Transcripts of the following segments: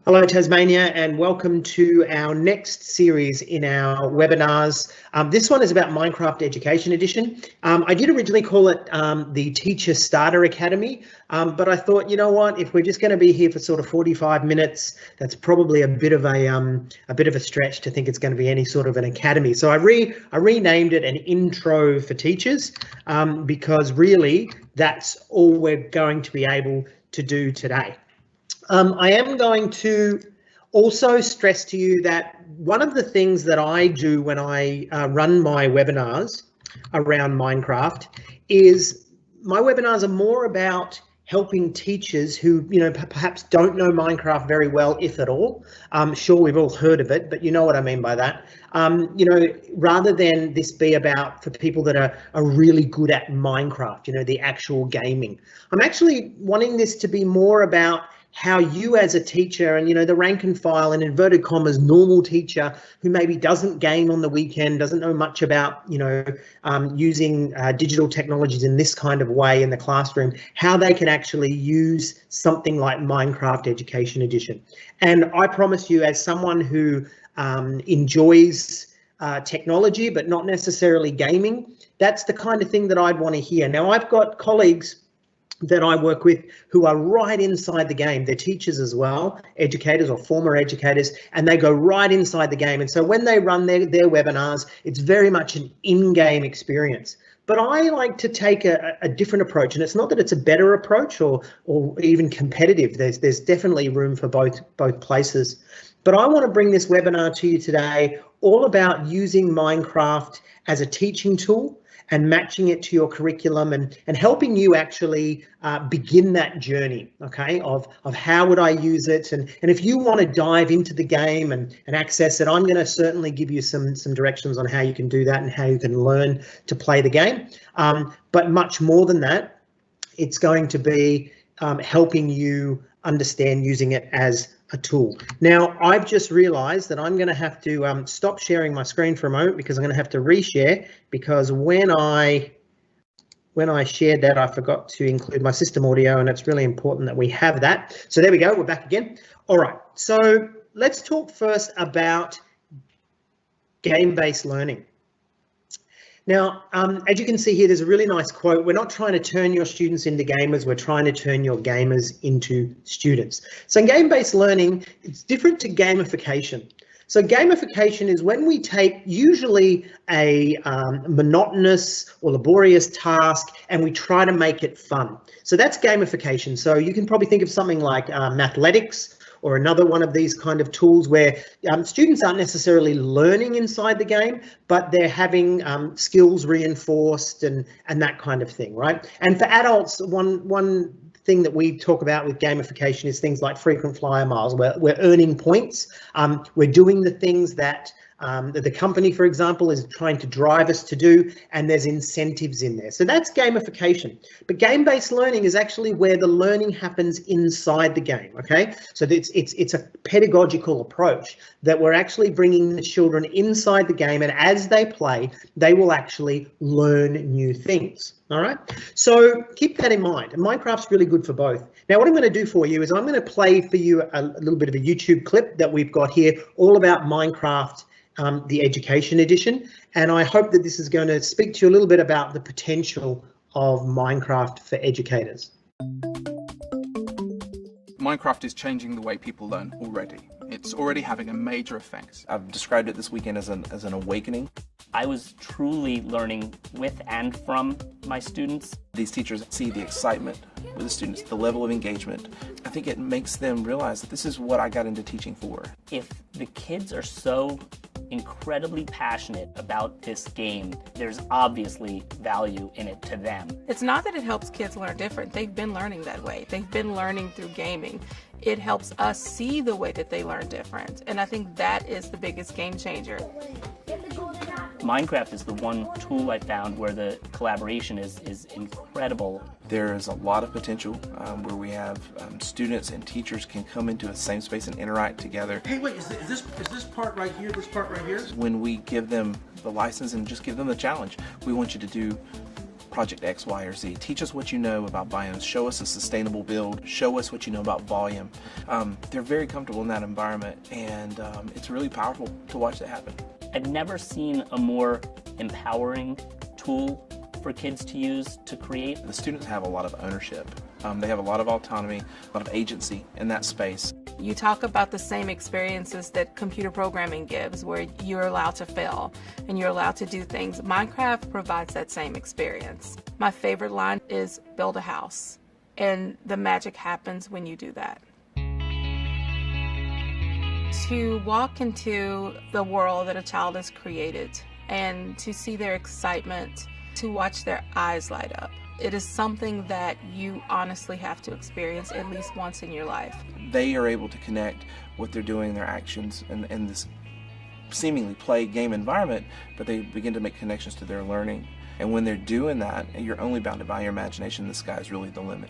Hello Tasmania, and welcome to our next series in our webinars. This one is about Minecraft Education Edition. I did originally call it the Teacher Starter Academy, but I thought, you know what, if we're just going to be here for sort of 45 minutes, that's probably a bit of a stretch to think it's going to be any sort of an academy. So I renamed it an Intro for Teachers because really that's all we're going to be able to do today. I am going to also stress to you that one of the things that I do when I run my webinars around Minecraft is my webinars are more about helping teachers who, perhaps don't know Minecraft very well, if at all. Sure, we've all heard of it, but you know what I mean by that. Rather than this be about for people that are really good at Minecraft, the actual gaming. I'm actually wanting this to be more about how you as a teacher and, the rank and file and inverted commas normal teacher who maybe doesn't game on the weekend, doesn't know much about, using digital technologies in this kind of way in the classroom, how they can actually use something like Minecraft Education Edition. And I promise you, as someone who enjoys technology, but not necessarily gaming, that's the kind of thing that I'd want to hear. Now, I've got colleagues that I work with who are right inside the game. They're teachers as well, educators or former educators, and they go right inside the game. And so when they run their webinars, it's very much an in-game experience. But I like to take a different approach, and it's not that it's a better approach or even competitive. There's definitely room for both places. But I want to bring this webinar to you today all about using Minecraft as a teaching tool and matching it to your curriculum and helping you actually begin that journey, okay, of how would I use it. And if you want to dive into the game and access it, I'm going to certainly give you some directions on how you can do that and how you can learn to play the game. But much more than that, it's going to be helping you understand using it as a tool. Now, I've just realized that I'm going to have to stop sharing my screen for a moment because I'm going to have to reshare, because when I shared that, I forgot to include my system audio, and it's really important that we have that. So there we go, we're back again. All right, so let's talk first about game-based learning. Now, as you can see here, there's a really nice quote. We're not trying to turn your students into gamers, we're trying to turn your gamers into students. So in game-based learning, it's different to gamification. So gamification is when we take usually a monotonous or laborious task and we try to make it fun. So that's gamification. So you can probably think of something like Mathletics, or another one of these kind of tools where students aren't necessarily learning inside the game, but they're having skills reinforced and that kind of thing, right? And for adults, one thing that we talk about with gamification is things like frequent flyer miles, where we're earning points. We're doing the things that the company, for example, is trying to drive us to do, and there's incentives in there. So that's gamification. But game-based learning is actually where the learning happens inside the game, okay? So it's a pedagogical approach that we're actually bringing the children inside the game, and as they play, they will actually learn new things. All right, so keep that in mind. And Minecraft's really good for both. Now, what I'm going to do for you is I'm going to play for you a little bit of a YouTube clip that we've got here all about Minecraft, the Education Edition, and I hope that this is going to speak to you a little bit about the potential of Minecraft for educators. Minecraft is changing the way people learn already. It's already having a major effect. I've described it this weekend as an awakening. I was truly learning with and from my students. These teachers see the excitement with the students, the level of engagement. I think it makes them realize that this is what I got into teaching for. If the kids are so incredibly passionate about this game, there's obviously value in it to them. It's not that it helps kids learn different. They've been learning that way. They've been learning through gaming. It helps us see the way that they learn different. And I think that is the biggest game changer. Minecraft is the one tool I found where the collaboration is incredible. There is a lot of potential where we have students and teachers can come into the same space and interact together. Hey, wait, is this part right here, this part right here? When we give them the license and just give them the challenge, we want you to do project X, Y, or Z. Teach us what you know about biomes. Show us a sustainable build. Show us what you know about volume. They're very comfortable in that environment, and it's really powerful to watch that happen. I've never seen a more empowering tool for kids to use to create. The students have a lot of ownership. They have a lot of autonomy, a lot of agency in that space. You talk about the same experiences that computer programming gives, where you're allowed to fail and you're allowed to do things. Minecraft provides that same experience. My favorite line is build a house, and the magic happens when you do that. To walk into the world that a child has created and to see their excitement, to watch their eyes light up. It is something that you honestly have to experience at least once in your life. They are able to connect what they're doing, their actions, in this seemingly play game environment, but they begin to make connections to their learning. And when they're doing that, you're only bounded by your imagination. The sky is really the limit.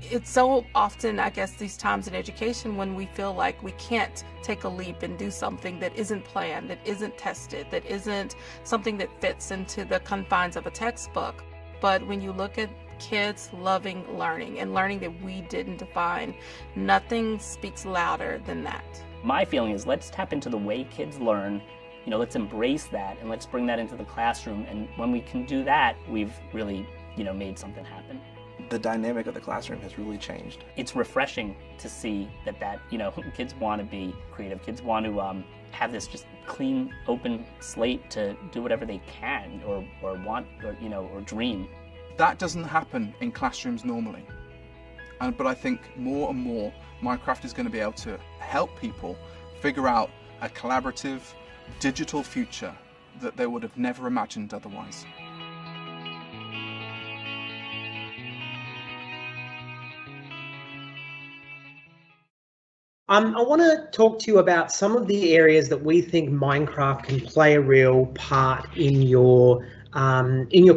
It's so often, I guess, these times in education when we feel like we can't take a leap and do something that isn't planned, that isn't tested, that isn't something that fits into the confines of a textbook. But when you look at kids loving learning and learning that we didn't define, nothing speaks louder than that. My feeling is let's tap into the way kids learn, let's embrace that and let's bring that into the classroom. And when we can do that, we've really, made something happen. The dynamic of the classroom has really changed. It's refreshing to see that kids want to be creative. Kids want to have this just clean, open slate to do whatever they can or want or dream. That doesn't happen in classrooms normally. But I think more and more Minecraft is going to be able to help people figure out a collaborative digital future that they would have never imagined otherwise. I want to talk to you about some of the areas that we think Minecraft can play a real part in your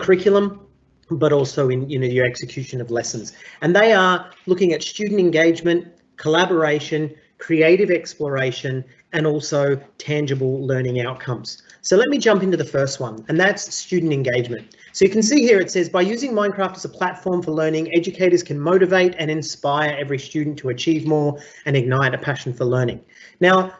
curriculum, but also in your execution of lessons. And they are looking at student engagement, collaboration, creative exploration, and also tangible learning outcomes. So let me jump into the first one, and that's student engagement. So you can see here it says, by using Minecraft as a platform for learning, educators can motivate and inspire every student to achieve more and ignite a passion for learning. Now,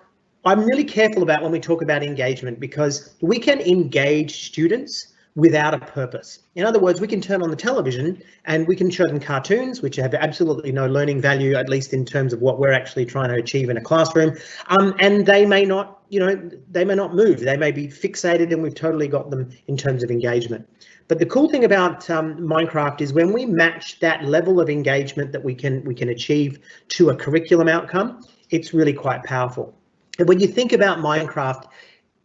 I'm really careful about when we talk about engagement, because we can engage students without a purpose. In other words, we can turn on the television and we can show them cartoons, which have absolutely no learning value, at least in terms of what we're actually trying to achieve in a classroom. And they may not, they may not move. They may be fixated, and we've totally got them in terms of engagement. But the cool thing about Minecraft is when we match that level of engagement that we can achieve to a curriculum outcome, it's really quite powerful. And when you think about Minecraft,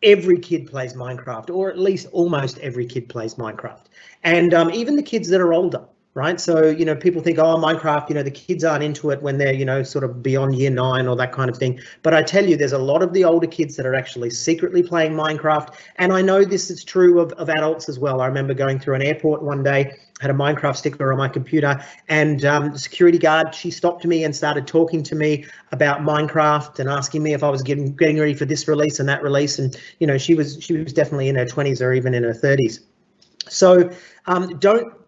every kid plays Minecraft, or at least almost every kid plays Minecraft. And even the kids that are older, right? So, people think, oh, Minecraft, the kids aren't into it when they're, sort of beyond year 9 or that kind of thing. But I tell you, there's a lot of the older kids that are actually secretly playing Minecraft. And I know this is true of adults as well. I remember going through an airport one day, had a Minecraft sticker on my computer, and the security guard, she stopped me and started talking to me about Minecraft and asking me if I was getting ready for this release and that release. And, she was definitely in her 20s or even in her 30s. So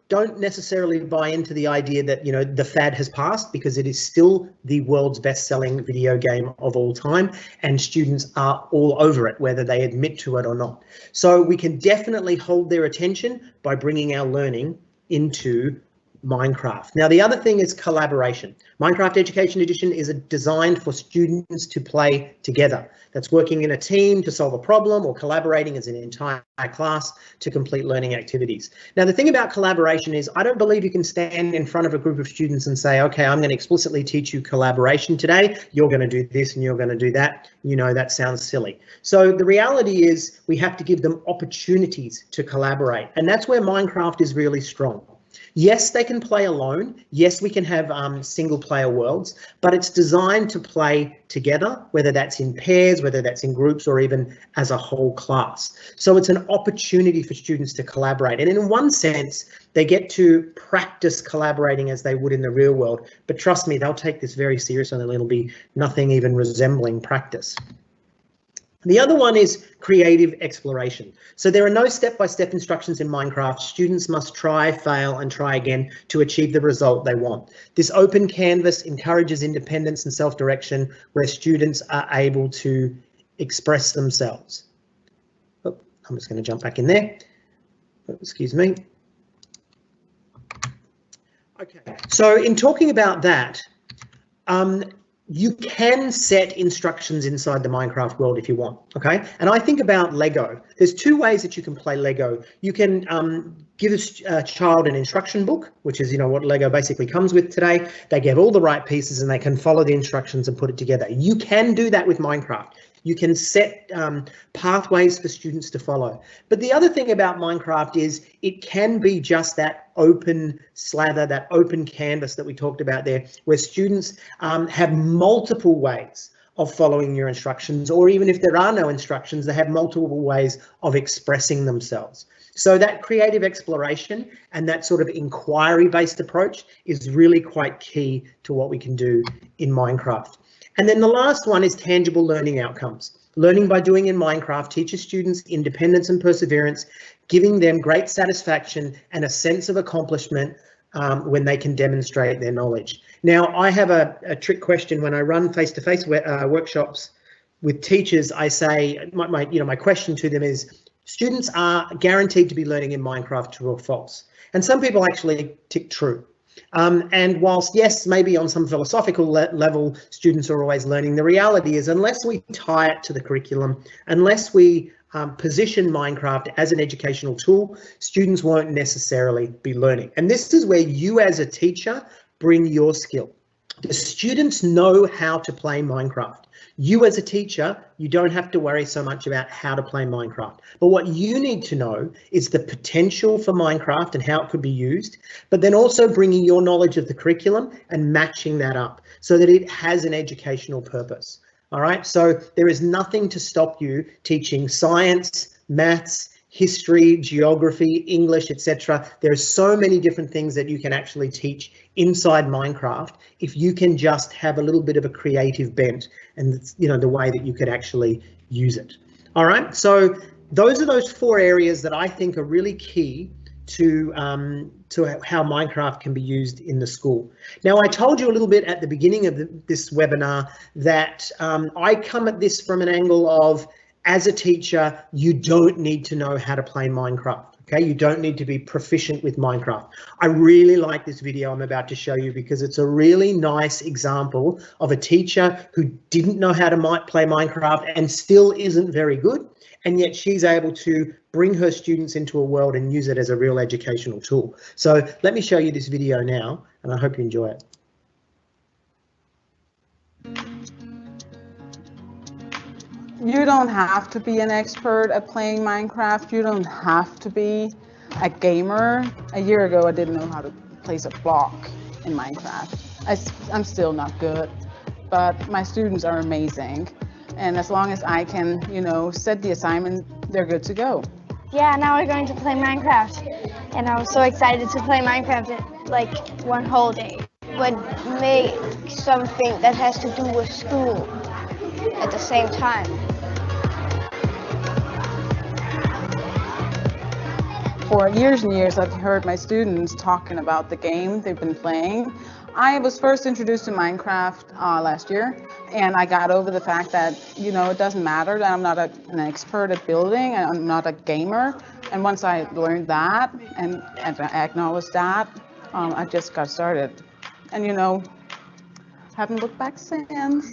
don't necessarily buy into the idea that, the fad has passed, because it is still the world's best-selling video game of all time, and students are all over it, whether they admit to it or not. So we can definitely hold their attention by bringing our learning into Minecraft. Now, the other thing is collaboration. Minecraft Education Edition is designed for students to play together. That's working in a team to solve a problem, or collaborating as an entire class to complete learning activities. Now, the thing about collaboration is I don't believe you can stand in front of a group of students and say, okay, I'm going to explicitly teach you collaboration today. You're going to do this and you're going to do that. That sounds silly. So the reality is we have to give them opportunities to collaborate. And that's where Minecraft is really strong. Yes, they can play alone. Yes, we can have single player worlds, but it's designed to play together, whether that's in pairs, whether that's in groups, or even as a whole class. So it's an opportunity for students to collaborate. And in one sense, they get to practice collaborating as they would in the real world. But trust me, they'll take this very seriously, and it'll be nothing even resembling practice. The other one is creative exploration. So there are no step-by-step instructions in Minecraft. Students must try, fail, and try again to achieve the result they want. This open canvas encourages independence and self-direction where students are able to express themselves. Oh, I'm just going to jump back in there. Oh, excuse me. Okay, so in talking about that, you can set instructions inside the Minecraft world if you want, okay? And I think about Lego. There's two ways that you can play Lego. You can give a child an instruction book, which is, what Lego basically comes with today. They get all the right pieces and they can follow the instructions and put it together. You can do that with Minecraft. You can set pathways for students to follow. But the other thing about Minecraft is it can be just that open slather, that open canvas that we talked about there, where students have multiple ways of following your instructions, or even if there are no instructions, they have multiple ways of expressing themselves. So that creative exploration and that sort of inquiry-based approach is really quite key to what we can do in Minecraft. And then the last one is tangible learning outcomes. Learning by doing in Minecraft teaches students independence and perseverance, giving them great satisfaction and a sense of accomplishment when they can demonstrate their knowledge. Now, I have a trick question when I run face-to-face workshops with teachers. I say my question to them is, students are guaranteed to be learning in Minecraft, true or false? And some people actually tick true. And whilst, yes, maybe on some philosophical level, students are always learning, the reality is unless we tie it to the curriculum, unless we position Minecraft as an educational tool, students won't necessarily be learning. And this is where you as a teacher bring your skill. The students know how to play Minecraft. You as a teacher, you don't have to worry so much about how to play Minecraft. But what you need to know is the potential for Minecraft and how it could be used, but then also bringing your knowledge of the curriculum and matching that up so that it has an educational purpose. All right, so there is nothing to stop you teaching science, maths, history, geography, English, etc. There are so many different things that you can actually teach inside Minecraft if you can just have a little bit of a creative bent and the way that you could actually use it. All right, so those are those four areas that I think are really key to how Minecraft can be used in the school. Now, I told you a little bit at the beginning of this webinar that I come at this from an angle of, as a teacher, you don't need to know how to play Minecraft. Okay, you don't need to be proficient with Minecraft. I really like this video I'm about to show you because it's a really nice example of a teacher who didn't know how to play Minecraft and still isn't very good, and yet she's able to bring her students into a world and use it as a real educational tool. So let me show you this video now, and I hope you enjoy it. You don't have to be an expert at playing Minecraft. You don't have to be a gamer. A year ago, I didn't know how to place a block in Minecraft. I'm still not good, but my students are amazing. And as long as I can, set the assignment, they're good to go. Yeah, now we're going to play Minecraft. And I was so excited to play Minecraft like one whole day. But make something that has to do with school at the same time. For years and years, I've heard my students talking about the game they've been playing. I was first introduced to Minecraft last year, and I got over the fact that, it doesn't matter that I'm not an expert at building, and I'm not a gamer. And once I learned that and I acknowledged that, I just got started. And, haven't looked back since.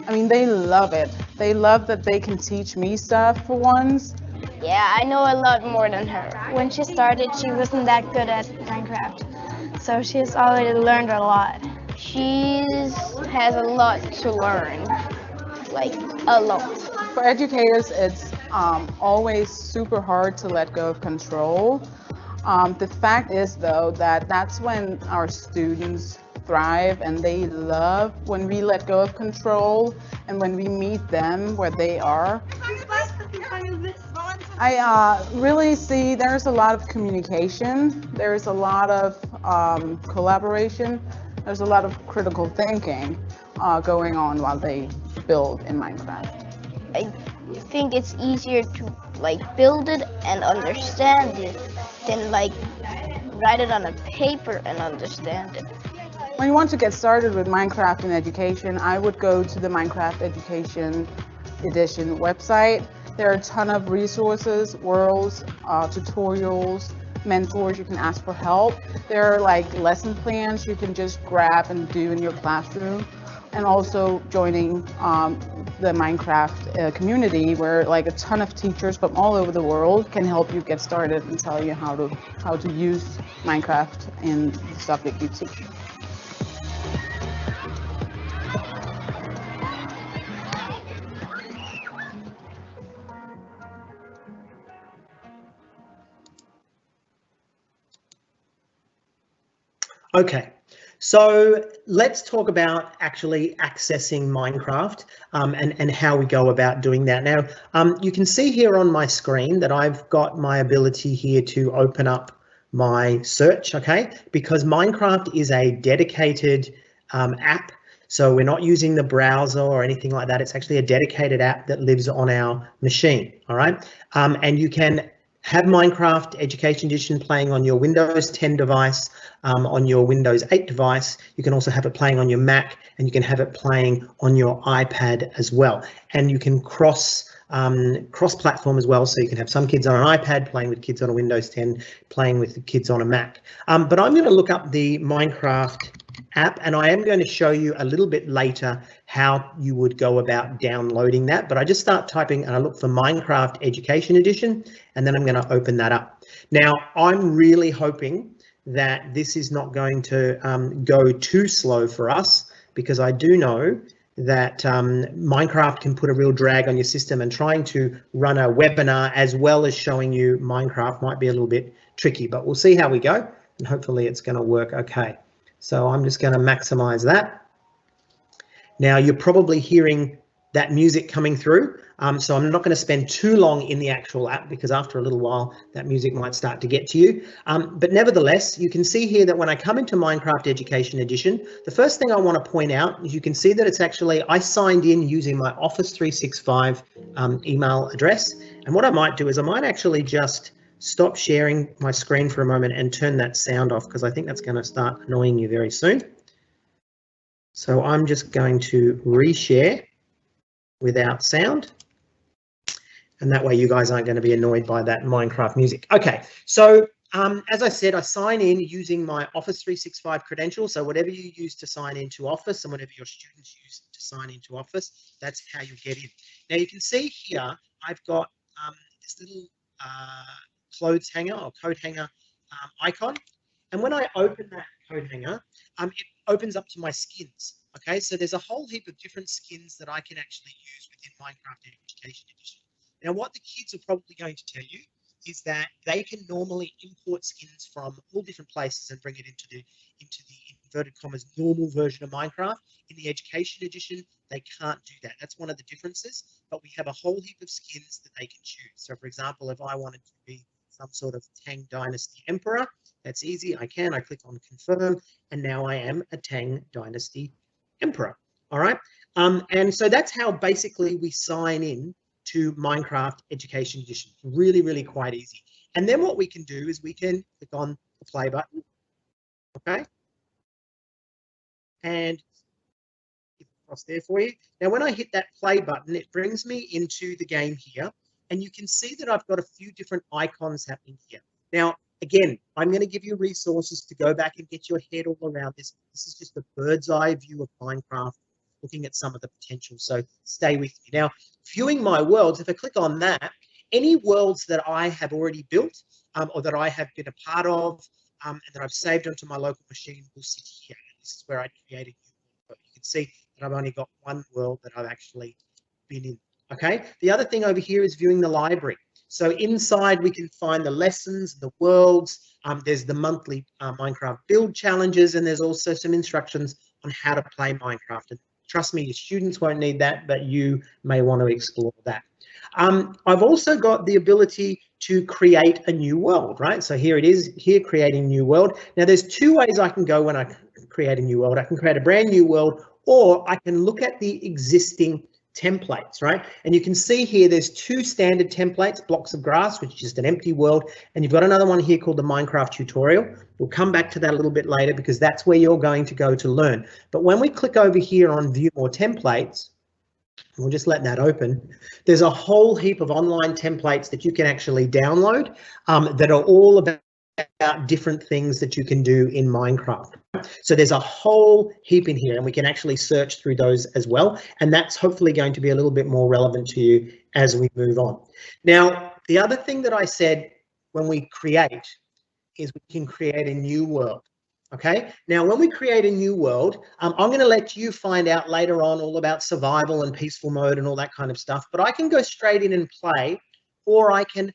I mean, they love it. They love that they can teach me stuff for once. Yeah, I know a lot more than her. When she started, she wasn't that good at Minecraft, so she's already learned a lot. She has a lot to learn, like a lot. For educators, it's always super hard to let go of control. The fact is, though, that that's when our students thrive, and they love when we let go of control and when we meet them where they are. I really see there's a lot of communication, there's a lot of collaboration, there's a lot of critical thinking going on while they build in Minecraft? I think it's easier to like build it and understand it than like write it on a paper and understand it. When you want to get started with Minecraft in education, I would go to the Minecraft Education Edition website. There are a ton of resources, worlds, tutorials, mentors. You can ask for help. There are like lesson plans you can just grab and do in your classroom, and also joining the Minecraft community, where like a ton of teachers from all over the world can help you get started and tell you how to use Minecraft in the subject you teach. Okay, so let's talk about actually accessing Minecraft and how we go about doing that. Now, you can see here on my screen that I've got my ability here to open up my search, okay, because Minecraft is a dedicated app. So we're not using the browser or anything like that. It's actually a dedicated app that lives on our machine, all right? And you can have Minecraft Education Edition playing on your Windows 10 device, on your Windows 8 device. You can also have it playing on your Mac, and you can have it playing on your iPad as well. And you can cross-platform as well, so you can have some kids on an iPad playing with kids on a Windows 10, playing with the kids on a Mac. But I'm going to look up the Minecraft app, and I am going to show you a little bit later how you would go about downloading that. But I just start typing and I look for Minecraft Education Edition, and then I'm going to open that up. Now, I'm really hoping that this is not going to go too slow for us, because I do know that Minecraft can put a real drag on your system, and trying to run a webinar as well as showing you Minecraft might be a little bit tricky, but we'll see how we go, and hopefully it's going to work okay. So I'm just going to maximize that. Now you're probably hearing that music coming through, so I'm not going to spend too long in the actual app, because after a little while that music might start to get to you. But nevertheless, you can see here that when I come into Minecraft Education Edition, the first thing I want to point out is you can see that it's actually, I signed in using my Office 365 email address. And what I might do is I might actually just stop sharing my screen for a moment and turn that sound off, because I think that's going to start annoying you very soon. So I'm just going to reshare without sound, and that way you guys aren't going to be annoyed by that Minecraft music. Okay, so as I said, I sign in using my Office 365 credentials. So whatever you use to sign into Office and whatever your students use to sign into Office, that's how you get in. Now you can see here I've got this little clothes hanger or coat hanger icon, and when I open that coat hanger, it opens up to my skins. Okay, so there's a whole heap of different skins that I can actually use within Minecraft Education Edition. Now, what the kids are probably going to tell you is that they can normally import skins from all different places and bring it into the inverted commas normal version of Minecraft. In the Education Edition, they can't do that. That's one of the differences, but we have a whole heap of skins that they can choose. So, for example, if I wanted to be some sort of Tang Dynasty Emperor, that's easy. I click on confirm, and now I am a Tang Dynasty Emperor. All right, and so that's how basically we sign in to Minecraft Education Edition. Really, really quite easy. And then what we can do is we can click on the play button, okay, and across there for you. Now, when I hit that play button, it brings me into the game here, and you can see that I've got a few different icons happening here. Now, again, I'm going to give you resources to go back and get your head all around this. This is just a bird's eye view of Minecraft, looking at some of the potential. So stay with me. Now, viewing my worlds, if I click on that, any worlds that I have already built or that I have been a part of and that I've saved onto my local machine will sit here. This is where I created new world. You can see that I've only got one world that I've actually been in. Okay. The other thing over here is viewing the library. So inside we can find the lessons, the worlds, there's the monthly Minecraft build challenges, and there's also some instructions on how to play Minecraft. And trust me, your students won't need that, but you may want to explore that. I've also got the ability to create a new world, right? So here it is, here creating new world. Now there's two ways I can go when I create a new world. I can create a brand new world, or I can look at the existing templates, right? And you can see here there's two standard templates, blocks of grass, which is just an empty world, and you've got another one here called the Minecraft tutorial. We'll come back to that a little bit later because that's where you're going to go to learn. But when we click over here on view more templates, we'll just let that open. There's a whole heap of online templates that you can actually download that are all about different things that you can do in Minecraft. So there's a whole heap in here and we can actually search through those as well. And that's hopefully going to be a little bit more relevant to you as we move on. Now, the other thing that I said when we create is we can create a new world. Okay, now when we create a new world, I'm going to let you find out later on all about survival and peaceful mode and all that kind of stuff, but I can go straight in and play, or I can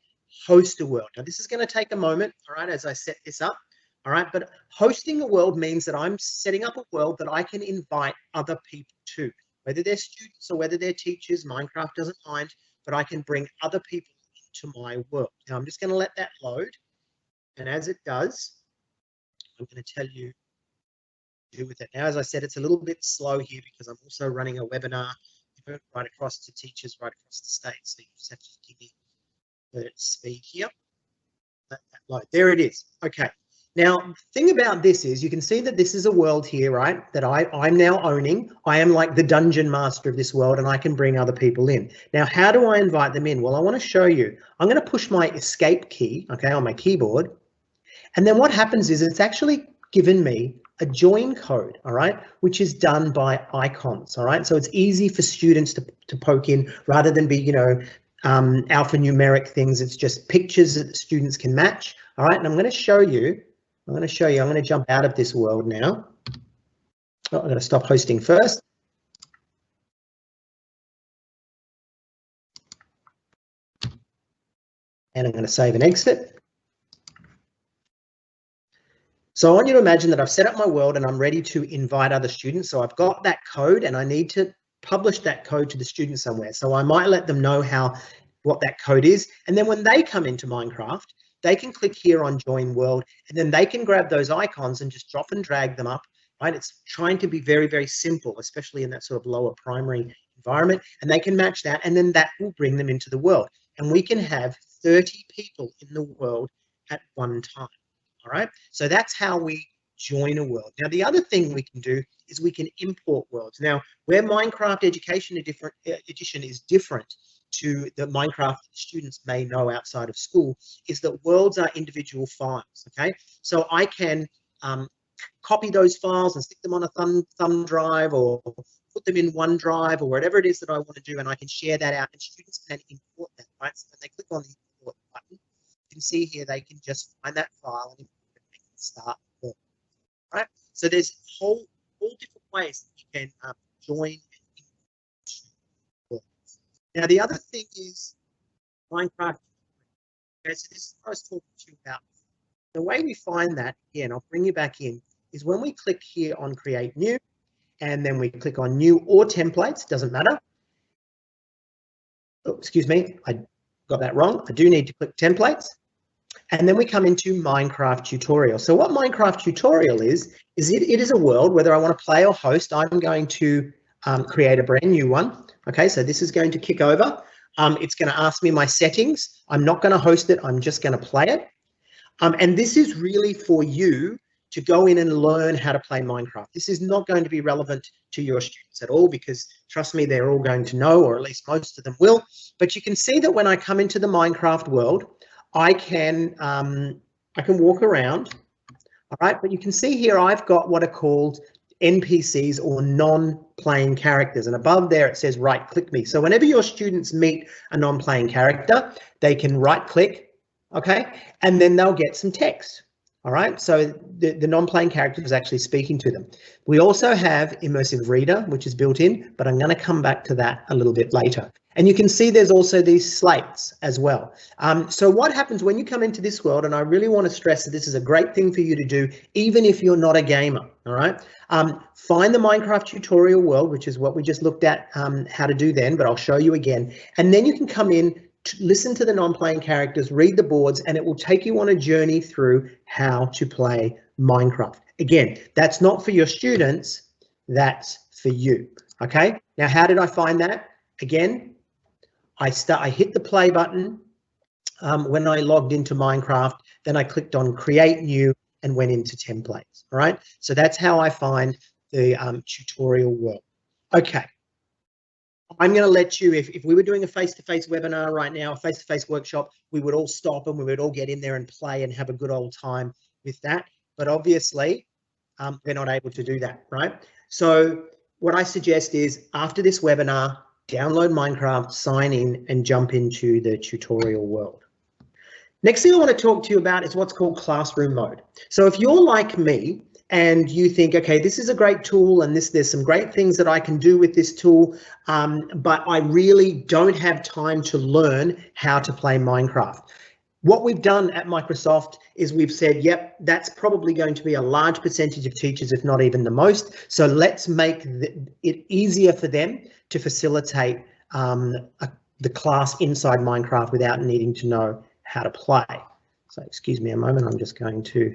host a world. Now this is going to take a moment, all right, as I set this up, all right, but hosting a world means that I'm setting up a world that I can invite other people to, whether they're students or whether they're teachers. Minecraft doesn't mind, but I can bring other people into my world. Now I'm just going to let that load, and as it does, I'm going to tell you what to do with it. Now, as I said, it's a little bit slow here because I'm also running a webinar right across to teachers right across the state. So you just have to give me the speed here. Let that load. There it is. Okay. Now, the thing about this is you can see that this is a world here, right, that I'm now owning. I am like the dungeon master of this world and I can bring other people in. Now, how do I invite them in? Well, I want to show you. I'm going to push my escape key, okay, on my keyboard. And then what happens is it's actually given me a join code, all right, which is done by icons, all right? So it's easy for students to poke in rather than be, you know, alphanumeric things. It's just pictures that the students can match, all right? And I'm going to show you, I'm going to jump out of this world now. Oh, I'm going to stop hosting first. And I'm going to save and exit. So I want you to imagine that I've set up my world and I'm ready to invite other students. So I've got that code and I need to publish that code to the students somewhere. So I might let them know what that code is. And then when they come into Minecraft, they can click here on join world and then they can grab those icons and just drop and drag them up, right? It's trying to be very, very simple, especially in that sort of lower primary environment. And they can match that and then that will bring them into the world. And we can have 30 people in the world at one time. All right, so that's how we join a world. Now, the other thing we can do is we can import worlds. Now, where Minecraft Education Edition is different to the Minecraft students may know outside of school is that worlds are individual files, okay? So I can copy those files and stick them on a thumb drive or put them in OneDrive or whatever it is that I want to do, and I can share that out and students can import that, right? So when they click on the import button, you can see here they can just find that file and start the work, right? So there's all different ways that you can join and import. Now the other thing is Minecraft. Okay, so this is what I was talking to you about. The way we find that, again, I'll bring you back in, is when we click here on create new, and then we click on new or templates, doesn't matter. Oh, excuse me, I got that wrong. I do need to click templates. And then we come into Minecraft tutorial. So what Minecraft tutorial is it is a world, whether I want to play or host, I'm going to create a brand new one. Okay, so this is going to kick over. It's going to ask me my settings. I'm not going to host it. I'm just going to play it. And this is really for you to go in and learn how to play Minecraft. This is not going to be relevant to your students at all because trust me, they're all going to know, or at least most of them will. But you can see that when I come into the Minecraft world, I can walk around, all right? But you can see here I've got what are called NPCs or non-playing characters, and above there it says right-click me. So whenever your students meet a non-playing character, they can right-click, okay, and then they'll get some text. All right, so the non-playing character is actually speaking to them. We also have Immersive Reader, which is built in, but I'm going to come back to that a little bit later. And you can see there's also these slates as well. So what happens when you come into this world, and I really want to stress that this is a great thing for you to do, even if you're not a gamer, all right? Find the Minecraft tutorial world, which is what we just looked at how to do then, but I'll show you again. And then you can come in, listen to the non-playing characters, read the boards, and it will take you on a journey through how to play Minecraft. Again, that's not for your students, that's for you, okay? Now, how did I find that? Again, I hit the play button when I logged into Minecraft, then I clicked on create new and went into templates. All right, so that's how I find the tutorial world. Okay, I'm going to let you, if we were doing a face-to-face webinar right now, a face-to-face workshop, we would all stop and we would all get in there and play and have a good old time with that. But obviously, we're not able to do that, right? So what I suggest is after this webinar, download Minecraft, sign in and jump into the tutorial world. Next thing I want to talk to you about is what's called classroom mode. So if you're like me and you think, okay, this is a great tool and there's some great things that I can do with this tool, but I really don't have time to learn how to play Minecraft. What we've done at Microsoft is we've said, yep, that's probably going to be a large percentage of teachers, if not even the most. So let's make it easier for them to facilitate the class inside Minecraft without needing to know how to play. So excuse me a moment, I'm just going to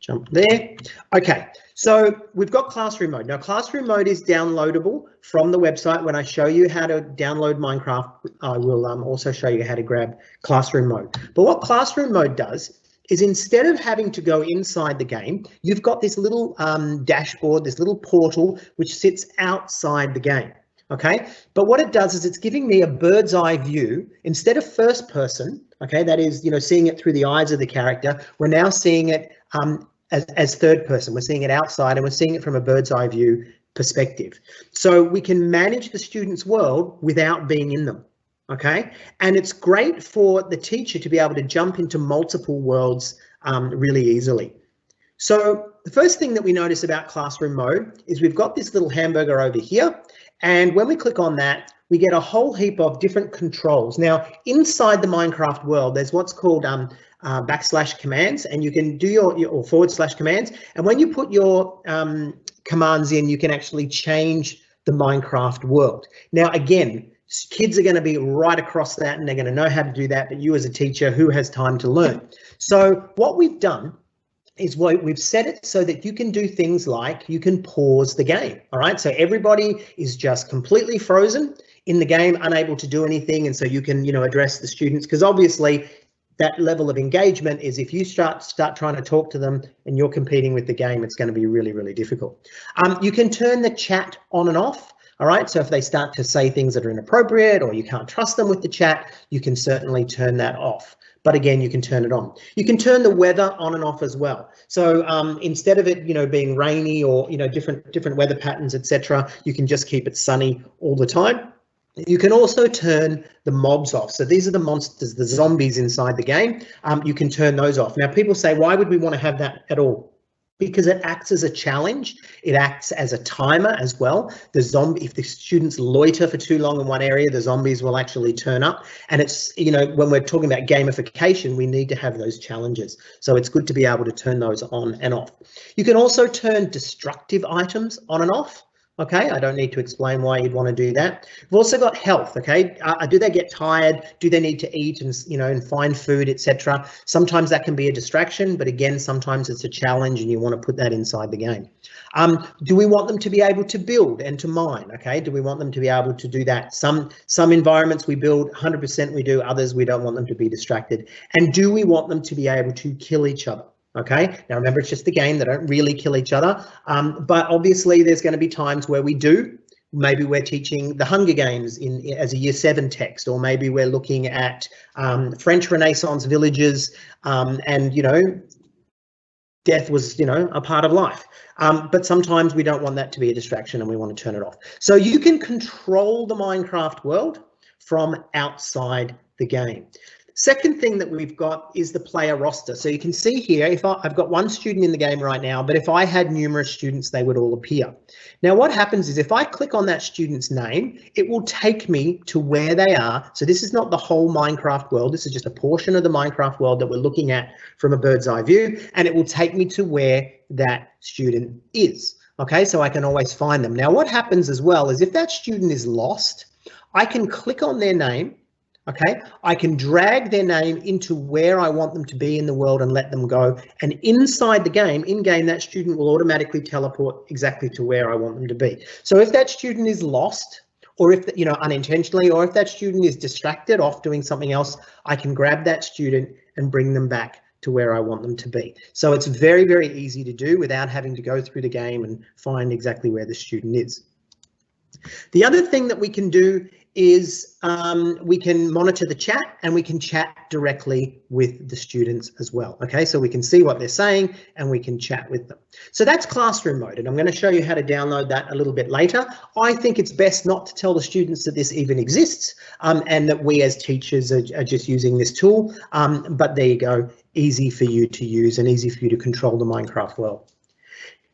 jump there. Okay, so we've got classroom mode. Now classroom mode is downloadable from the website. When I show you how to download Minecraft, I will also show you how to grab classroom mode. But what classroom mode does is instead of having to go inside the game, you've got this little dashboard, this little portal, which sits outside the game. Okay, but what it does is it's giving me a bird's eye view instead of first person. Okay, that is, you know, seeing it through the eyes of the character. We're now seeing it as third person. We're seeing it outside and we're seeing it from a bird's eye view perspective. So we can manage the student's world without being in them. Okay, and it's great for the teacher to be able to jump into multiple worlds really easily. So the first thing that we notice about classroom mode is we've got this little hamburger over here. And when we click on that, we get a whole heap of different controls. Now, inside the Minecraft world, there's what's called backslash commands, and you can do your forward slash commands. And when you put your commands in, you can actually change the Minecraft world. Now, again, kids are going to be right across that and they're going to know how to do that. But you as a teacher, who has time to learn? So what we've done is we've set it so that you can do things like you can pause the game. All right, so everybody is just completely frozen in the game, unable to do anything, and so you can, you know, address the students, because obviously that level of engagement is if you start trying to talk to them and you're competing with the game, it's going to be really, really difficult. You can turn the chat on and off. All right, so if they start to say things that are inappropriate or you can't trust them with the chat, you can certainly turn that off. But again, you can turn it on. You can turn the weather on and off as well. So instead of it, you know, being rainy or, you know, different weather patterns, etc., you can just keep it sunny all the time. You can also turn the mobs off. So these are the monsters, the zombies inside the game. You can turn those off. Now, people say, why would we want to have that at all? Because it acts as a challenge. It acts as a timer as well. The zombie, if the students loiter for too long in one area, the zombies will actually turn up. And it's, you know, when we're talking about gamification, we need to have those challenges. So it's good to be able to turn those on and off. You can also turn destructive items on and off. Okay, I don't need to explain why you'd want to do that. We've also got health. Okay, do they get tired? Do they need to eat and, you know, and find food, etc.? Sometimes that can be a distraction, but again, sometimes it's a challenge, and you want to put that inside the game. Do we want them to be able to build and to mine? Okay, do we want them to be able to do that? Some environments we build 100%, we do. Others we don't want them to be distracted. And do we want them to be able to kill each other? Okay, now remember, it's just a game. They don't really kill each other, but obviously there's going to be times where we do. Maybe we're teaching the Hunger Games as a Year 7 text, or maybe we're looking at French Renaissance villages, and, you know, death was, you know, a part of life. But sometimes we don't want that to be a distraction and we want to turn it off. So you can control the Minecraft world from outside the game. Second thing that we've got is the player roster. So you can see here, if I've got one student in the game right now, but if I had numerous students, they would all appear. Now what happens is if I click on that student's name, it will take me to where they are. So this is not the whole Minecraft world. This is just a portion of the Minecraft world that we're looking at from a bird's eye view, and it will take me to where that student is. Okay, so I can always find them. Now what happens as well is if that student is lost, I can click on their name. Okay, I can drag their name into where I want them to be in the world and let them go. And inside the game, in-game, that student will automatically teleport exactly to where I want them to be. So if that student is lost, or if, you know, unintentionally, or if that student is distracted off doing something else, I can grab that student and bring them back to where I want them to be. So it's very, very easy to do without having to go through the game and find exactly where the student is. The other thing that we can do is we can monitor the chat, and we can chat directly with the students as well. Okay, so we can see what they're saying and we can chat with them. So that's classroom mode, and I'm going to show you how to download that a little bit later. I think it's best not to tell the students that this even exists and that we as teachers are just using this tool, but there you go, easy for you to use and easy for you to control the Minecraft world.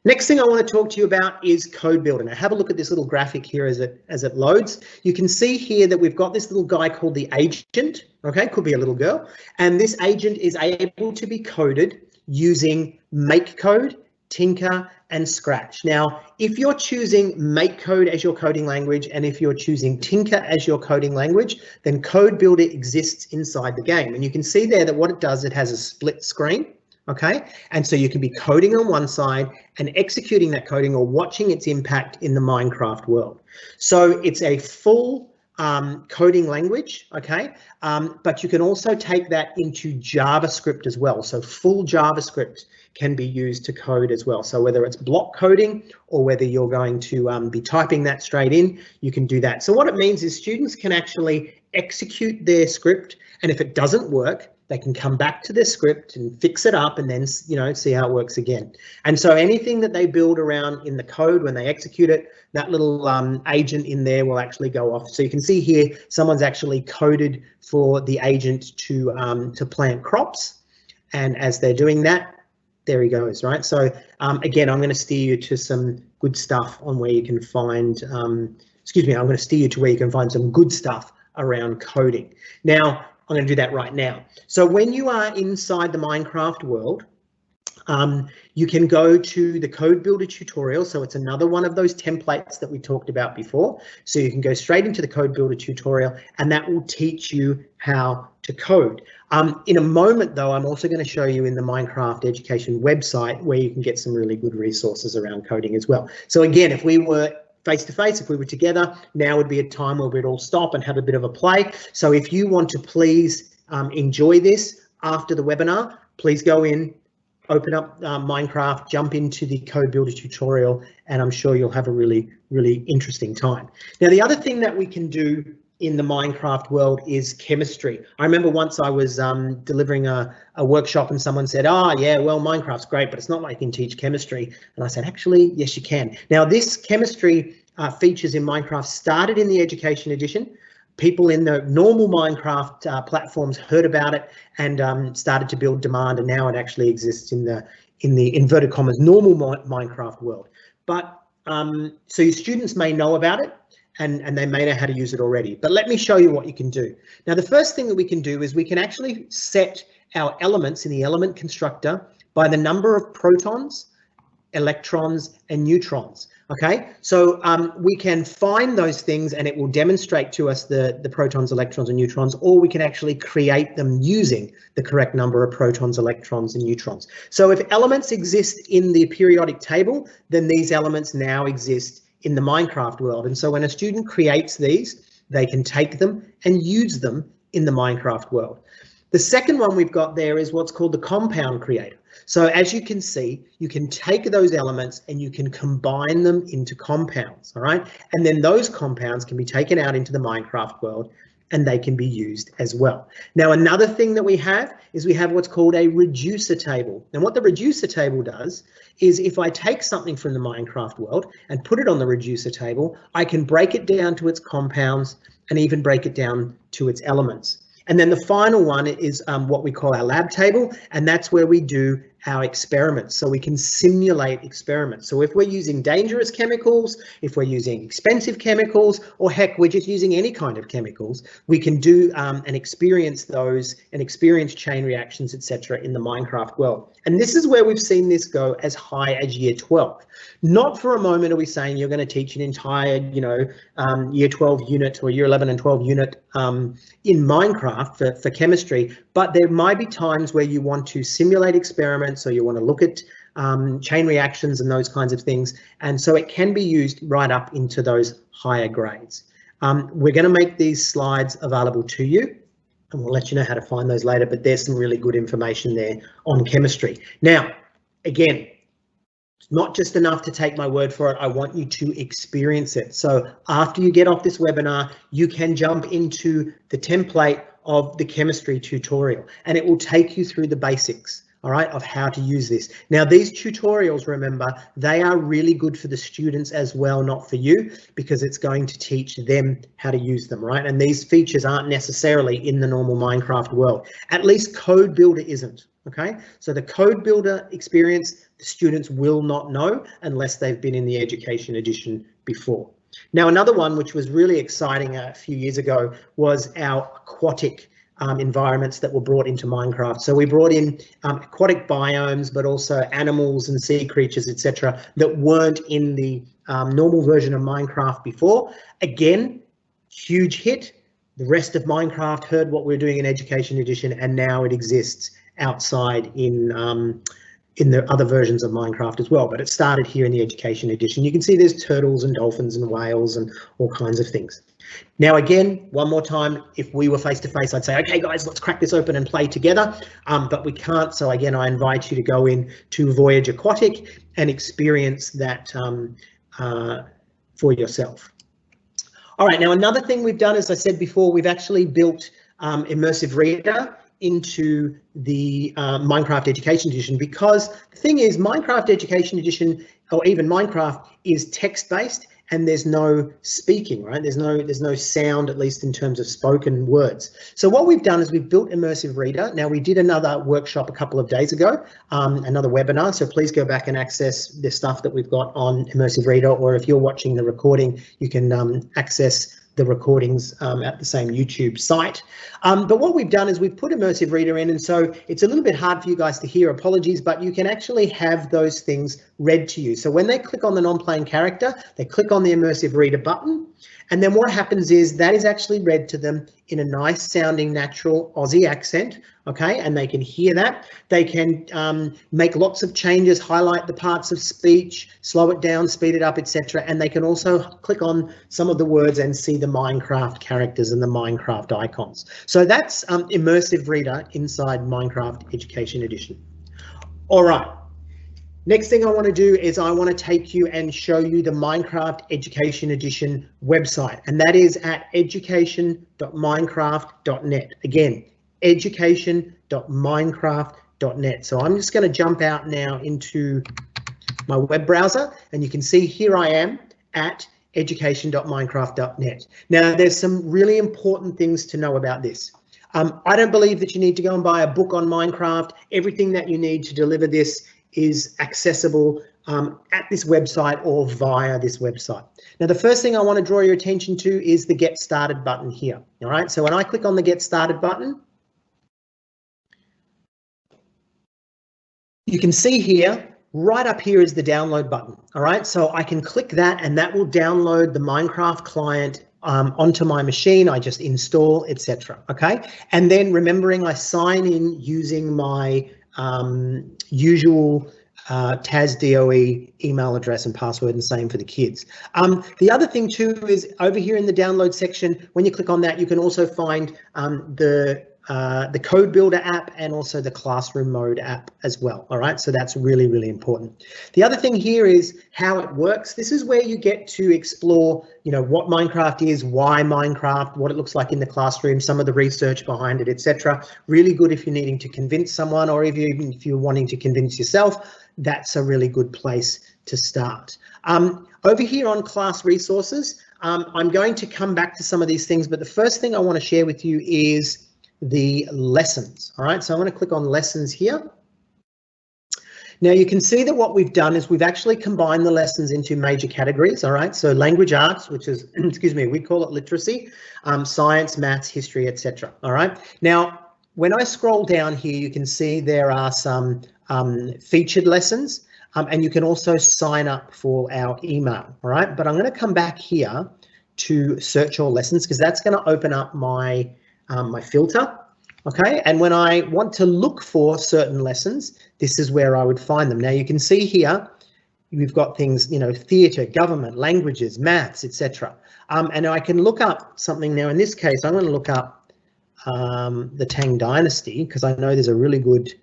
Next thing I want to talk to you about is code builder. Now have a look at this little graphic here as it loads. You can see here that we've got this little guy called the agent, okay, could be a little girl, and this agent is able to be coded using MakeCode, Tinker, and Scratch. Now, if you're choosing MakeCode as your coding language, and if you're choosing Tinker as your coding language, then Code Builder exists inside the game. And you can see there that what it does, it has a split screen. Okay, and so you can be coding on one side and executing that coding or watching its impact in the Minecraft world. So it's a full coding language, okay, but you can also take that into JavaScript as well. So full JavaScript can be used to code as well. So whether it's block coding or whether you're going to be typing that straight in, you can do that. So what it means is students can actually execute their script, and if it doesn't work, they can come back to their script and fix it up and then, you know, see how it works again. And so anything that they build around in the code, when they execute it, that little agent in there will actually go off. So you can see here, someone's actually coded for the agent to plant crops. And as they're doing that, there he goes, right? So again, I'm going to steer you to some good stuff on where you can find, I'm going to steer you to where you can find some good stuff around coding. Now, I'm going to do that right now. So when you are inside the Minecraft world, you can go to the Code Builder tutorial. So it's another one of those templates that we talked about before. So you can go straight into the Code Builder tutorial, and that will teach you how to code. In a moment, though, I'm also going to show you in the Minecraft Education website where you can get some really good resources around coding as well. So again, if we were face to face, if we were together, now would be a time where we'd all stop and have a bit of a play. So if you want to please enjoy this after the webinar, please go in, open up Minecraft, jump into the Code Builder tutorial, and I'm sure you'll have a really, really interesting time. Now, the other thing that we can do in the Minecraft world is chemistry. I remember once I was delivering a workshop and someone said, oh yeah, well, Minecraft's great, but it's not like you can teach chemistry. And I said, actually, yes, you can. Now this chemistry features in Minecraft started in the Education Edition. People in the normal Minecraft platforms heard about it and started to build demand, and now it actually exists in the inverted commas normal Minecraft world. But so your students may know about it, and they may know how to use it already. But let me show you what you can do. Now, the first thing that we can do is we can actually set our elements in the element constructor by the number of protons, electrons, and neutrons. Okay, so we can find those things and it will demonstrate to us the protons, electrons, and neutrons, or we can actually create them using the correct number of protons, electrons, and neutrons. So if elements exist in the periodic table, then these elements now exist in the Minecraft world. And so when a student creates these, they can take them and use them in the Minecraft world. The second one we've got there is what's called the compound creator. So as you can see, you can take those elements and you can combine them into compounds, all right? And then those compounds can be taken out into the Minecraft world and they can be used as well. Now, another thing that we have is we have what's called a reducer table. And what the reducer table does is if I take something from the Minecraft world and put it on the reducer table, I can break it down to its compounds and even break it down to its elements. And then the final one is what we call our lab table, and that's where we do our experiments. So we can simulate experiments. So if we're using dangerous chemicals, if we're using expensive chemicals, or heck, we're just using any kind of chemicals, we can do and experience those and experience chain reactions, etc. in the Minecraft world. And this is where we've seen this go as high as year 12. Not for a moment are we saying you're going to teach an entire, year 12 unit or year 11 and 12 unit in Minecraft for chemistry, but there might be times where you want to simulate experiments, so you want to look at chain reactions and those kinds of things, and so it can be used right up into those higher grades. We're going to make these slides available to you, and we'll let you know how to find those later, but there's some really good information there on chemistry. Now, again, it's not just enough to take my word for it. I want you to experience it. So after you get off this webinar, you can jump into the template of the chemistry tutorial, and it will take you through the basics, all right, of how to use this. Now, these tutorials, remember, they are really good for the students as well, not for you, because it's going to teach them how to use them, right? And these features aren't necessarily in the normal Minecraft world. At least Code Builder isn't, okay? So the Code Builder experience, the students will not know unless they've been in the Education Edition before. Now, another one which was really exciting a few years ago was our aquatic environments that were brought into Minecraft. So we brought in aquatic biomes, but also animals and sea creatures, etc., that weren't in the normal version of Minecraft before. Again, huge hit. The rest of Minecraft heard what we're doing in Education Edition, and now it exists outside in the other versions of Minecraft as well. But it started here in the Education Edition. You can see there's turtles and dolphins and whales and all kinds of things. Now, again, one more time, if we were face to face, I'd say, okay, guys, let's crack this open and play together. But we can't. So again, I invite you to go in to Voyage Aquatic and experience that for yourself. All right, now another thing we've done, as I said before, we've actually built Immersive Reader into the Minecraft Education Edition, because the thing is, Minecraft Education Edition, or even Minecraft, is text-based, and there's no speaking, right? There's no sound, at least in terms of spoken words. So what we've done is we've built Immersive Reader. Now, we did another workshop a couple of days ago, another webinar, so please go back and access the stuff that we've got on Immersive Reader, or if you're watching the recording, you can access the recordings at the same YouTube site. But what we've done is we've put Immersive Reader in, and so it's a little bit hard for you guys to hear, apologies, but you can actually have those things read to you. So when they click on the non-playing character, they click on the Immersive Reader button, and then what happens is that is actually read to them in a nice sounding natural Aussie accent, okay, and they can hear that. They can make lots of changes, highlight the parts of speech, slow it down, speed it up, etc. And they can also click on some of the words and see the Minecraft characters and the Minecraft icons. So that's Immersive Reader inside Minecraft Education Edition. All right. Next thing I want to do is I want to take you and show you the Minecraft Education Edition website, and that is at education.minecraft.net. Again, education.minecraft.net. So I'm just going to jump out now into my web browser, and you can see here I am at education.minecraft.net. Now, there's some really important things to know about this. I don't believe that you need to go and buy a book on Minecraft. Everything that you need to deliver this is accessible at this website or via this website. Now, the first thing I want to draw your attention to is the Get Started button here. All right, so when I click on the Get Started button, you can see here, right up here is the download button. All right, so I can click that and that will download the Minecraft client onto my machine. I just install, etc. Okay, and then remembering I sign in using my usual TASDOE email address and password, and same for the kids. The other thing too is over here in the download section, when you click on that, you can also find the Code Builder app and also the Classroom Mode app as well. All right, so that's really, really important. The other thing here is how it works. This is where you get to explore, you know, what Minecraft is, why Minecraft, what it looks like in the classroom, some of the research behind it, etc. Really good if you're needing to convince someone, or even if you're wanting to convince yourself. That's a really good place to start. Over here on class resources, I'm going to come back to some of these things, but the first thing I want to share with you is the lessons. All right, so I'm going to click on lessons here. Now you can see that what we've done is we've actually combined the lessons into major categories. All right, so language arts, which is, excuse me, we call it literacy, science, maths, history, etc. All right, now when I scroll down here, you can see there are some featured lessons, and you can also sign up for our email. All right, but I'm going to come back here to search all lessons, because that's going to open up my my filter. Okay, and when I want to look for certain lessons, this is where I would find them. Now you can see here, we've got things, theatre, government, languages, maths, etc. And I can look up something now. In this case, I'm going to look up the Tang Dynasty, because I know there's a really good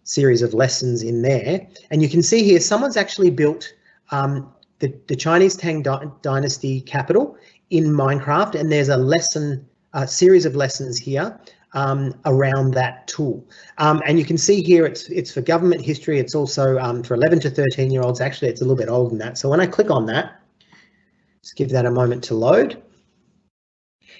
series of lessons in there. And you can see here, someone's actually built the Chinese Tang Dynasty capital in Minecraft, and there's a series of lessons here around that tool. And you can see here it's for government history. It's also for 11 to 13-year-olds. Actually, it's a little bit older than that. So when I click on that, just give that a moment to load.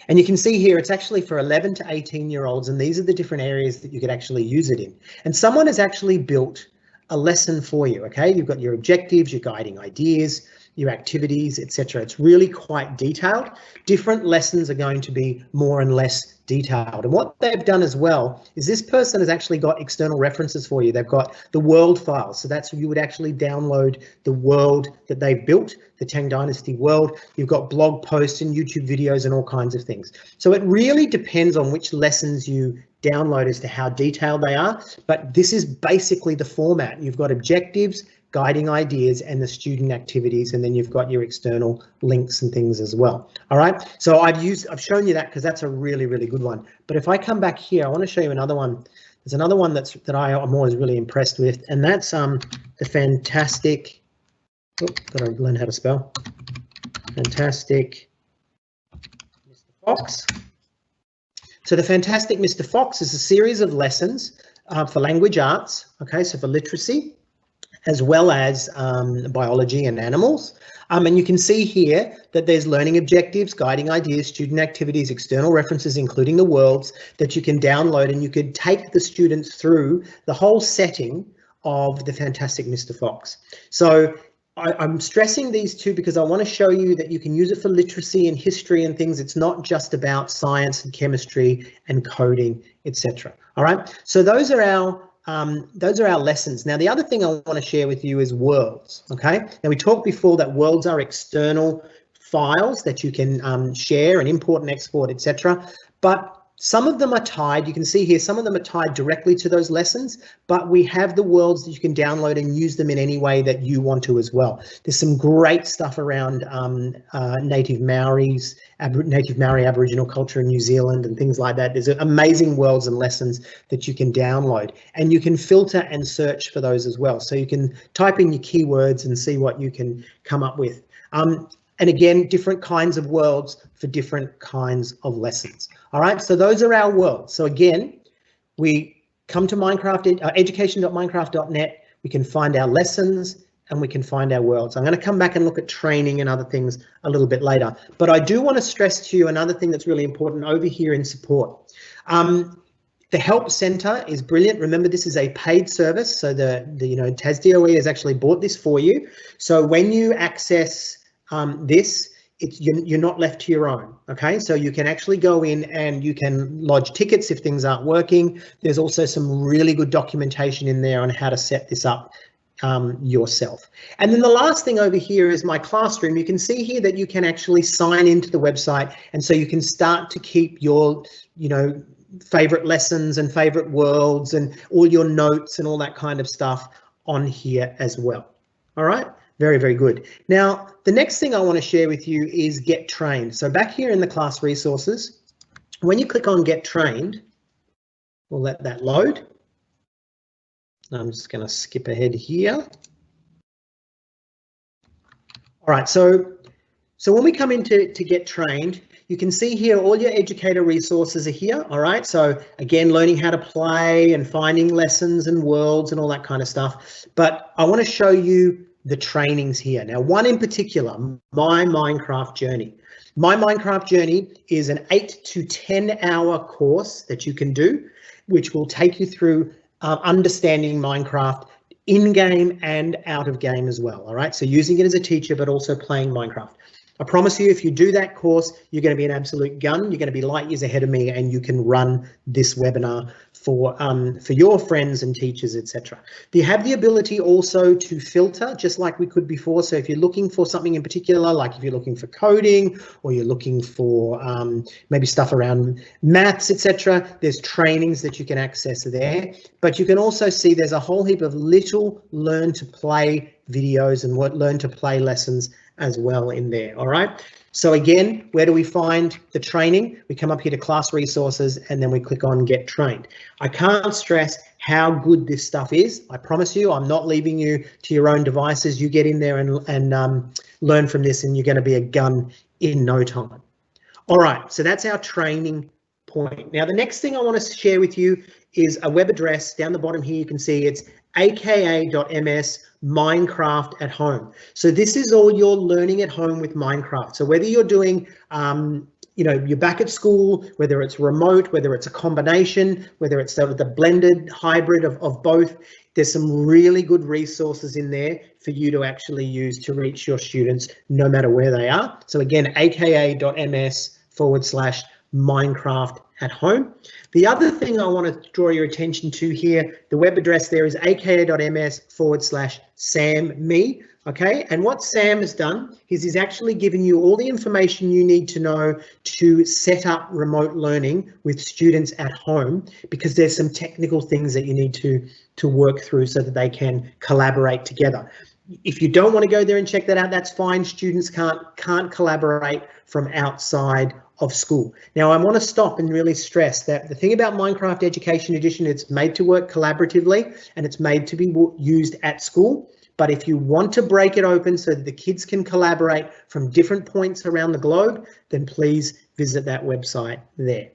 And you can see here it's actually for 11 to 18-year-olds, and these are the different areas that you could actually use it in. And someone has actually built a lesson for you, okay? You've got your objectives, your guiding ideas, your activities, etc. It's really quite detailed. Different lessons are going to be more and less detailed. And what they've done as well is this person has actually got external references for you. They've got the world files. So that's, you would actually download the world that they've built, the Tang Dynasty world. You've got blog posts and YouTube videos and all kinds of things. So it really depends on which lessons you download as to how detailed they are. But this is basically the format. You've got objectives, guiding ideas, and the student activities, and then you've got your external links and things as well. All right, so I've shown you that because that's a really, really good one. But if I come back here, I want to show you another one. There's another one that I'm always really impressed with, and that's the fantastic. Oh, gotta learn how to spell. Fantastic Mr. Fox. So the Fantastic Mr. Fox is a series of lessons for language arts. Okay, so for literacy, as well as biology and animals. And you can see here that there's learning objectives, guiding ideas, student activities, external references, including the worlds that you can download, and you could take the students through the whole setting of the Fantastic Mr. Fox. So I'm stressing these two because I want to show you that you can use it for literacy and history and things. It's not just about science and chemistry and coding, etc. All right, so those are our lessons. Now, the other thing I want to share with you is worlds. Okay, now we talked before that worlds are external files that you can share and import and export, etc. But some of them are tied. You can see here some of them are tied directly to those lessons, but we have the worlds that you can download and use them in any way that you want to as well. There's some great stuff around native Maori Aboriginal culture in New Zealand and things like that. There's amazing worlds and lessons that you can download, and you can filter and search for those as well. So you can type in your keywords and see what you can come up with. And again, different kinds of worlds for different kinds of lessons. All right, so those are our worlds. So again, we come to Minecraft, education.minecraft.net. We can find our lessons and we can find our worlds. I'm going to come back and look at training and other things a little bit later. But I do want to stress to you another thing that's really important over here in support. The Help Center is brilliant. Remember, this is a paid service, so the TASDOE has actually bought this for you. So when you access this, you're not left to your own. Okay, so you can actually go in and you can lodge tickets if things aren't working. There's also some really good documentation in there on how to set this up yourself. And then the last thing over here is my classroom. You can see here that you can actually sign into the website, and so you can start to keep your favorite lessons and favorite worlds and all your notes and all that kind of stuff on here as well. All right. Very, very good. Now, the next thing I want to share with you is Get Trained. So back here in the class resources, when you click on Get Trained, we'll let that load. I'm just going to skip ahead here. All right, so when we come into Get Trained, you can see here all your educator resources are here. All right, so again, learning how to play and finding lessons and worlds and all that kind of stuff. But I want to show you the trainings here. Now, one in particular, My Minecraft Journey. My Minecraft Journey is an 8 to 10 hour course that you can do, which will take you through understanding Minecraft in-game and out of game as well. All right, so using it as a teacher, but also playing Minecraft. I promise you, if you do that course, you're going to be an absolute gun. You're going to be light years ahead of me, and you can run this webinar for your friends and teachers, etc. You have the ability also to filter, just like we could before. So if you're looking for something in particular, like if you're looking for coding or you're looking for maybe stuff around maths, etc., there's trainings that you can access there. But you can also see there's a whole heap of little learn to play videos and learn to play lessons as well in there. All right. So again, where do we find the training? We come up here to class resources and then we click on get trained. I can't stress how good this stuff is. I promise you, I'm not leaving you to your own devices. You get in there and learn from this and you're going to be a gun in no time. All right, so that's our training point. Now, the next thing I want to share with you is a web address. Down the bottom here, you can see it's aka.ms Minecraft at home. So this is all your learning at home with Minecraft. So whether you're doing, you know, you're back at school, whether it's remote, whether it's a combination, whether it's sort of the blended hybrid of both, there's some really good resources in there for you to actually use to reach your students no matter where they are. So again, aka.ms/Minecraft at home. The other thing I want to draw your attention to here, the web address there is aka.ms/SamMe. Okay, and what Sam has done is he's actually given you all the information you need to know to set up remote learning with students at home, because there's some technical things that you need to work through so that they can collaborate together. If you don't want to go there and check that out, that's fine. Students can't collaborate from outside of school. Now, I want to stop and really stress that the thing about Minecraft Education Edition, it's made to work collaboratively and it's made to be used at school. But if you want to break it open so that the kids can collaborate from different points around the globe, then please visit that website there.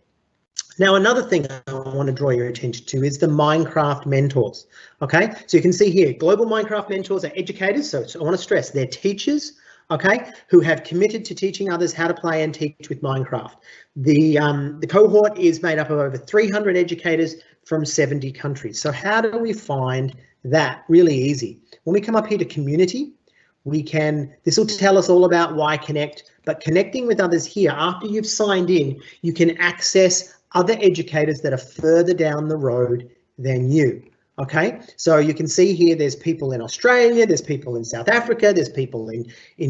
Now, another thing I want to draw your attention to is the Minecraft mentors. Okay, so you can see here, global Minecraft mentors are educators. So I want to stress they're teachers, okay, who have committed to teaching others how to play and teach with Minecraft. The cohort is made up of over 300 educators from 70 countries. So how do we find that? Really easy. When we come up here to community, this will tell us all about why connect, but connecting with others here, after you've signed in, you can access other educators that are further down the road than you. Okay, so you can see here there's people in Australia, there's people in South Africa, there's people in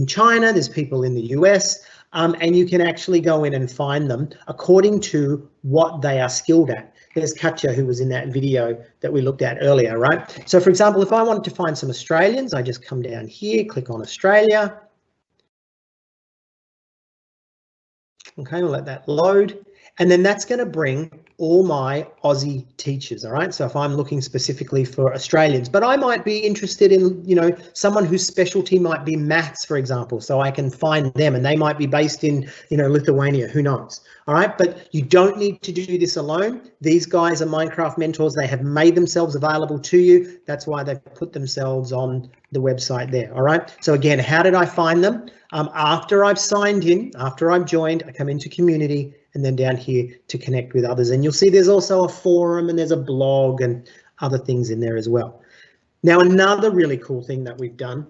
China, there's people in the US, and you can actually go in and find them according to what they are skilled at. There's Katja, who was in that video that we looked at earlier, right? So for example, if I wanted to find some Australians, I just come down here, click on Australia. Okay, we'll let that load. And then that's going to bring all my Aussie teachers, all right? So if I'm looking specifically for Australians, but I might be interested in, you know, someone whose specialty might be maths, for example, so I can find them and they might be based in, you know, Lithuania, who knows, all right? But you don't need to do this alone. These guys are Minecraft mentors. They have made themselves available to you. That's why they've put themselves on the website there, all right? So again, how did I find them? After I've signed in, after I've joined, I come into community and then down here to connect with others. And you'll see there's also a forum and there's a blog and other things in there as well. Now, another really cool thing that we've done,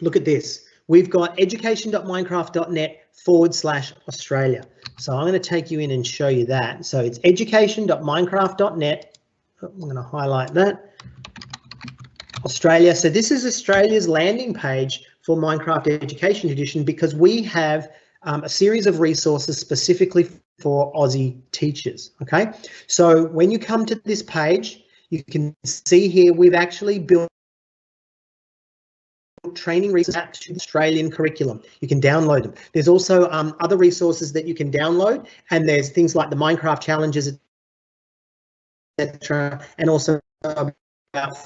look at this. We've got education.minecraft.net/Australia. So I'm going to take you in and show you that. So it's education.minecraft.net. I'm going to highlight that. Australia. So this is Australia's landing page for Minecraft Education Edition, because we have a series of resources specifically for Aussie teachers. Okay, so when you come to this page, you can see here we've actually built training resources to the Australian curriculum. You can download them. There's also other resources that you can download, and there's things like the Minecraft challenges, etc., and also about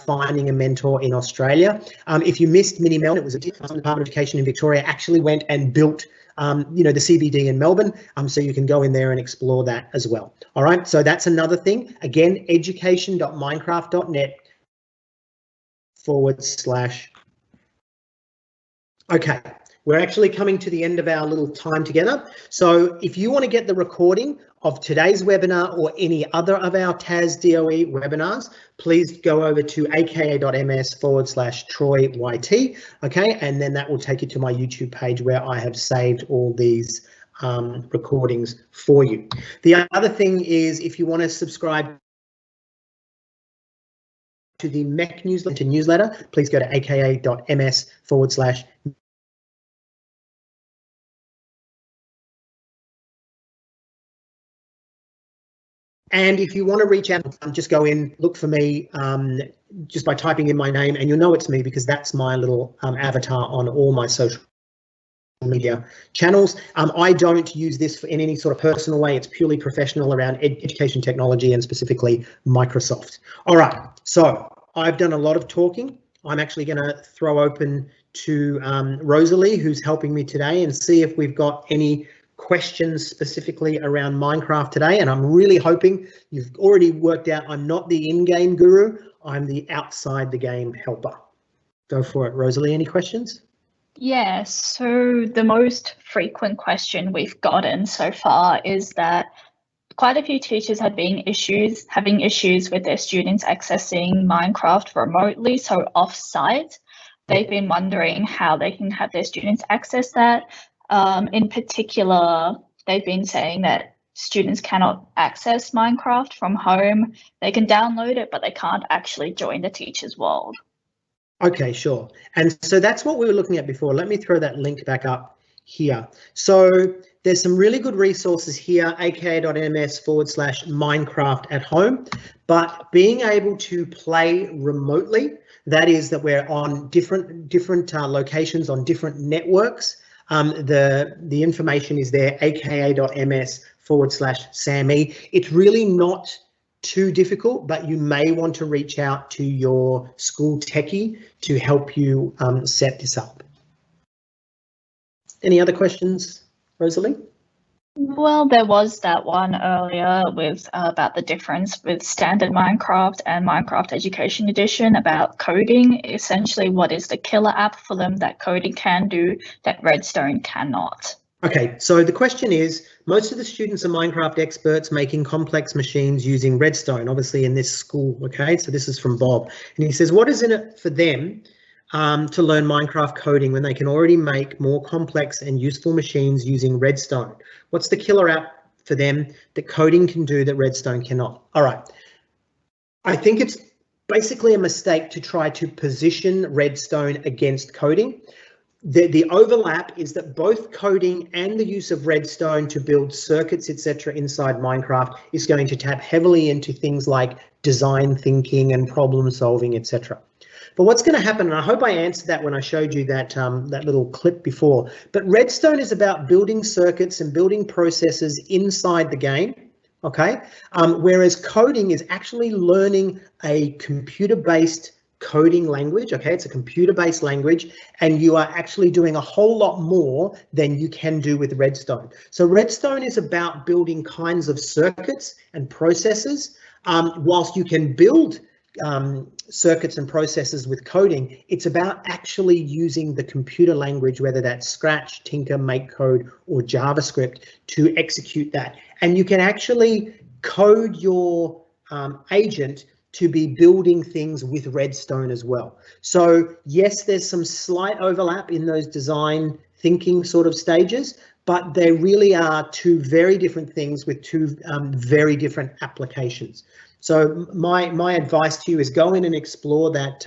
finding a mentor in Australia. If you missed Mini Melbourne, it was a Department of Education in Victoria actually went and built you know, the CBD in Melbourne, so you can go in there and explore that as well. All right, so that's another thing. Again, education.minecraft.net/. Okay, we're actually coming to the end of our little time together. So if you want to get the recording of today's webinar or any other of our TAS DOE webinars, please go over to aka.ms/TroyYT, okay, and then that will take you to my YouTube page where I have saved all these recordings for you. The other thing is, if you want to subscribe to the MEC newsletter, please go to aka.ms/. And if you want to reach out, just go in, look for me just by typing in my name, and you'll know it's me because that's my little avatar on all my social media channels. I don't use this in any sort of personal way. It's purely professional around education technology and specifically Microsoft. All right, so I've done a lot of talking. I'm actually going to throw open to Rosalie, who's helping me today, and see if we've got any questions specifically around Minecraft today. And I'm really hoping you've already worked out I'm not the in-game guru, I'm the outside the game helper. Go for it, Rosalie. Any questions? Yeah, so the most frequent question we've gotten so far is that quite a few teachers have been having issues with their students accessing Minecraft remotely, so off-site. They've been wondering how they can have their students access that. In particular, they've been saying that students cannot access Minecraft from home. They can download it, but they can't actually join the teacher's world. Okay, sure. And so that's what we were looking at before. Let me throw that link back up here. So there's some really good resources here, aka.ms/Minecraft at home, but being able to play remotely, that is that we're on different locations on different networks. The information is there, aka.ms/SAME. It's really not too difficult, but you may want to reach out to your school techie to help you set this up. Any other questions, Rosalie? Well, there was that one earlier with about the difference with standard Minecraft and Minecraft Education Edition about coding. Essentially, what is the killer app for them that coding can do that Redstone cannot? Okay, so the question is, most of the students are Minecraft experts making complex machines using Redstone, obviously in this school, okay? So this is from Bob. And he says, what is in it for them to learn Minecraft coding when they can already make more complex and useful machines using Redstone? What's the killer app for them that coding can do that Redstone cannot? All right, I think it's basically a mistake to try to position Redstone against coding. The overlap is that both coding and the use of Redstone to build circuits, etc., inside Minecraft is going to tap heavily into things like design thinking and problem solving, etc. But what's going to happen, and I hope I answered that when I showed you that that little clip before, but Redstone is about building circuits and building processes inside the game, okay? Whereas coding is actually learning a computer-based coding language, okay? It's a computer-based language, and you are actually doing a whole lot more than you can do with Redstone. So Redstone is about building kinds of circuits and processes. Whilst you can build circuits and processes with coding, it's about actually using the computer language, whether that's Scratch, Tinker, MakeCode, or JavaScript, to execute that. And you can actually code your agent to be building things with Redstone as well. So yes, there's some slight overlap in those design thinking sort of stages, but they really are two very different things with two very different applications. So my advice to you is go in and explore that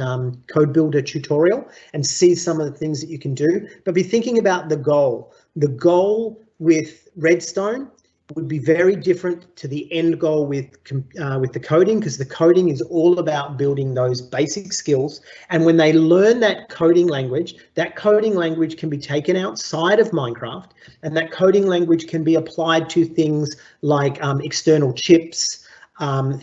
code builder tutorial and see some of the things that you can do, but be thinking about the goal. The goal with Redstone would be very different to the end goal with the coding, because the coding is all about building those basic skills. And when they learn that coding language can be taken outside of Minecraft, and that coding language can be applied to things like external chips,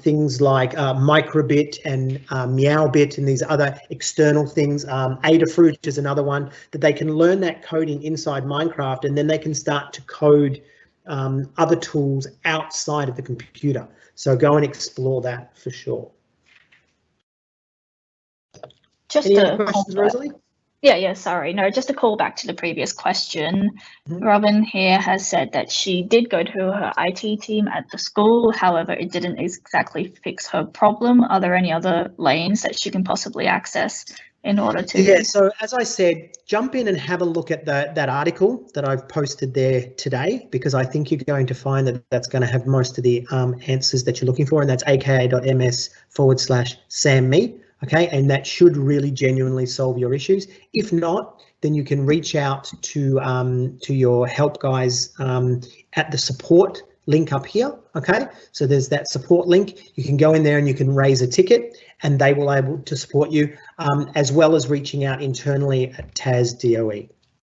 things like microbit and meowbit and these other external things. Adafruit is another one that they can learn that coding inside Minecraft, and then they can start to code other tools outside of the computer. So go and explore that for sure. Just any other questions, Rosalie? Yeah, sorry. No, just to call back to the previous question. Robin here has said that she did go to her IT team at the school. However, it didn't exactly fix her problem. Are there any other lanes that she can possibly access in order to? Yeah, so as I said, jump in and have a look at that article that I've posted there today, because I think you're going to find that that's going to have most of the answers that you're looking for, and that's aka.ms/SamMe. Okay, and that should really genuinely solve your issues. If not, then you can reach out to your help guys at the support link up here. Okay, so there's that support link. You can go in there and you can raise a ticket, and they will able to support you, as well as reaching out internally at TAS DOE.